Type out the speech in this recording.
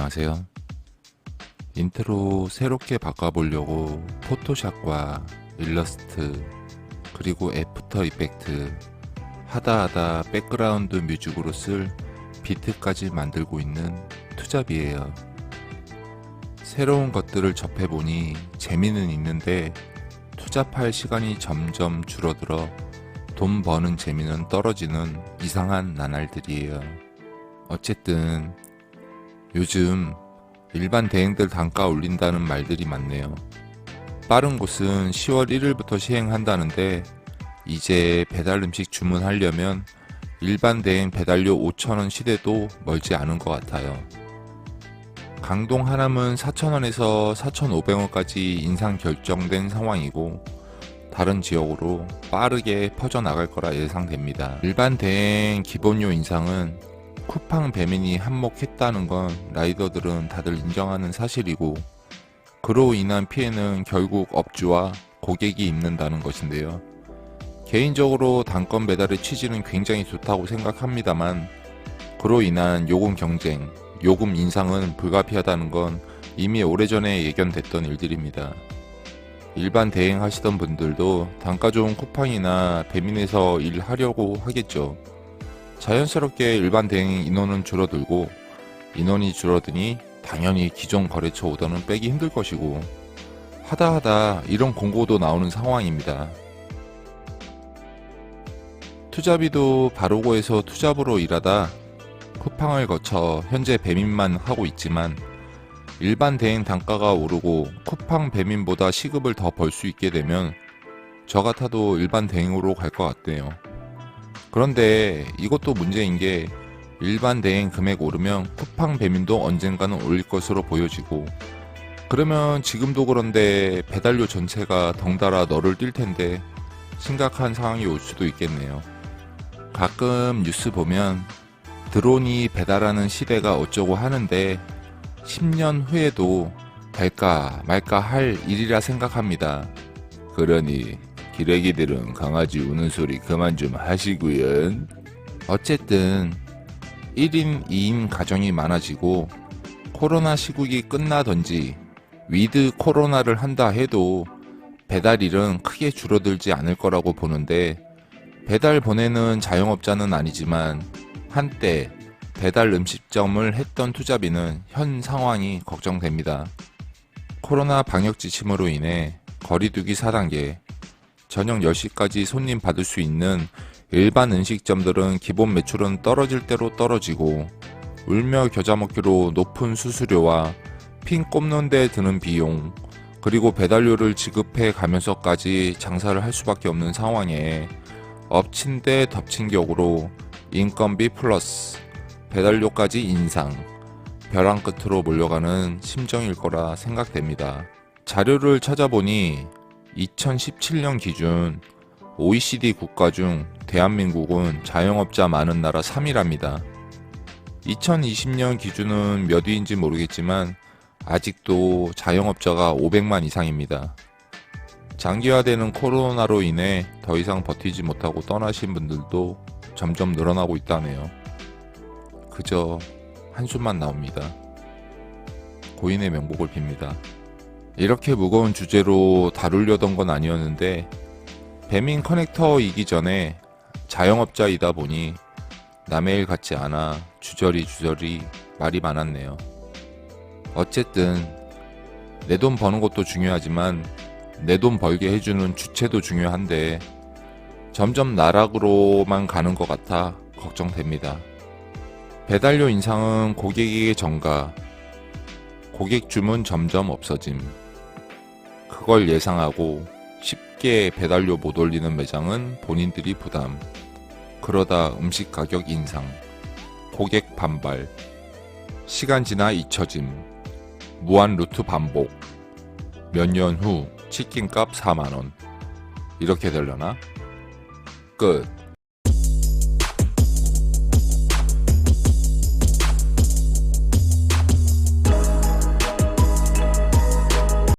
안녕하세요. 인트로 새롭게 바꿔보려고 포토샵과 일러스트 그리고 애프터 이펙트 하다하다 백그라운드 뮤직으로 쓸 비트까지 만들고 있는 투잡이에요. 새로운 것들을 접해보니 재미는 있는데 투잡할 시간이 점점 줄어들어 돈 버는 재미는 떨어지는 이상한 나날들이에요. 어쨌든 요즘 일반 대행들 단가 올린다는 말들이 많네요. 빠른 곳은 10월 1일부터 시행한다는데 이제 배달 음식 주문하려면 일반 대행 배달료 5,000원 시대도 멀지 않은 것 같아요. 강동 하남은 4,000원에서 4,500원까지 인상 결정된 상황이고 다른 지역으로 빠르게 퍼져나갈 거라 예상됩니다. 일반 대행 기본료 인상은 쿠팡 배민이 한몫했다는 건 라이더들은 다들 인정하는 사실이고 그로 인한 피해는 결국 업주와 고객이 입는다는 것인데요. 개인적으로 단건 배달의 취지는 굉장히 좋다고 생각합니다만 그로 인한 요금 경쟁, 요금 인상은 불가피하다는 건 이미 오래전에 예견됐던 일들입니다. 일반 대행하시던 분들도 단가 좋은 쿠팡이나 배민에서 일하려고 하겠죠. 자연스럽게 일반 대행 인원은 줄어들고 인원이 줄어드니 당연히 기존 거래처 오더는 빼기 힘들 것이고 하다하다 이런 공고도 나오는 상황입니다. 투잡이도 바로고에서 투잡으로 일하다 쿠팡을 거쳐 현재 배민만 하고 있지만 일반 대행 단가가 오르고 쿠팡 배민보다 시급을 더 벌 수 있게 되면 저 같아도 일반 대행으로 갈 것 같네요. 그런데 이것도 문제인 게 일반 대행 금액 오르면 쿠팡 배민도 언젠가는 올릴 것으로 보여지고 그러면 지금도 그런데 배달료 전체가 덩달아 너를 뛸 텐데 심각한 상황이 올 수도 있겠네요. 가끔 뉴스 보면 드론이 배달하는 시대가 어쩌고 하는데 10년 후에도 될까 말까 할 일이라 생각합니다. 그러니 기레기들은 강아지 우는 소리 그만 좀 하시구요. 어쨌든 1인 2인 가정이 많아지고 코로나 시국이 끝나던지 위드 코로나를 한다 해도 배달일은 크게 줄어들지 않을 거라고 보는데 배달 보내는 자영업자는 아니지만 한때 배달 음식점을 했던 투잡이는 현 상황이 걱정됩니다. 코로나 방역 지침으로 인해 거리두기 4단계 저녁 10시까지 손님 받을 수 있는 일반 음식점들은 기본 매출은 떨어질 대로 떨어지고 울며 겨자 먹기로 높은 수수료와 핀 꼽는 데 드는 비용 그리고 배달료를 지급해 가면서까지 장사를 할 수밖에 없는 상황에 엎친 데 덮친 격으로 인건비 플러스 배달료까지 인상 벼랑 끝으로 몰려가는 심정일 거라 생각됩니다. 자료를 찾아보니 2017년 기준 OECD 국가 중 대한민국은 자영업자 많은 나라 3위랍니다. 2020년 기준은 몇 위인지 모르겠지만 아직도 자영업자가 500만 이상입니다. 장기화되는 코로나로 인해 더 이상 버티지 못하고 떠나신 분들도 점점 늘어나고 있다네요. 그저 한숨만 나옵니다. 고인의 명복을 빕니다. 이렇게 무거운 주제로 다루려던 건 아니었는데 배민 커넥터이기 전에 자영업자이다 보니 남의 일 같지 않아 주저리 말이 많았네요. 어쨌든 내 돈 버는 것도 중요하지만 내 돈 벌게 해주는 주체도 중요한데 점점 나락으로만 가는 것 같아 걱정됩니다. 배달료 인상은 고객에게 전가, 고객 주문 점점 없어짐. 그걸 예상하고 쉽게 배달료 못 올리는 매장은 본인들이 부담. 그러다 음식 가격 인상, 고객 반발, 시간 지나 잊혀짐, 무한 루트 반복, 몇 년 후 치킨값 4만원. 이렇게 되려나? 끝.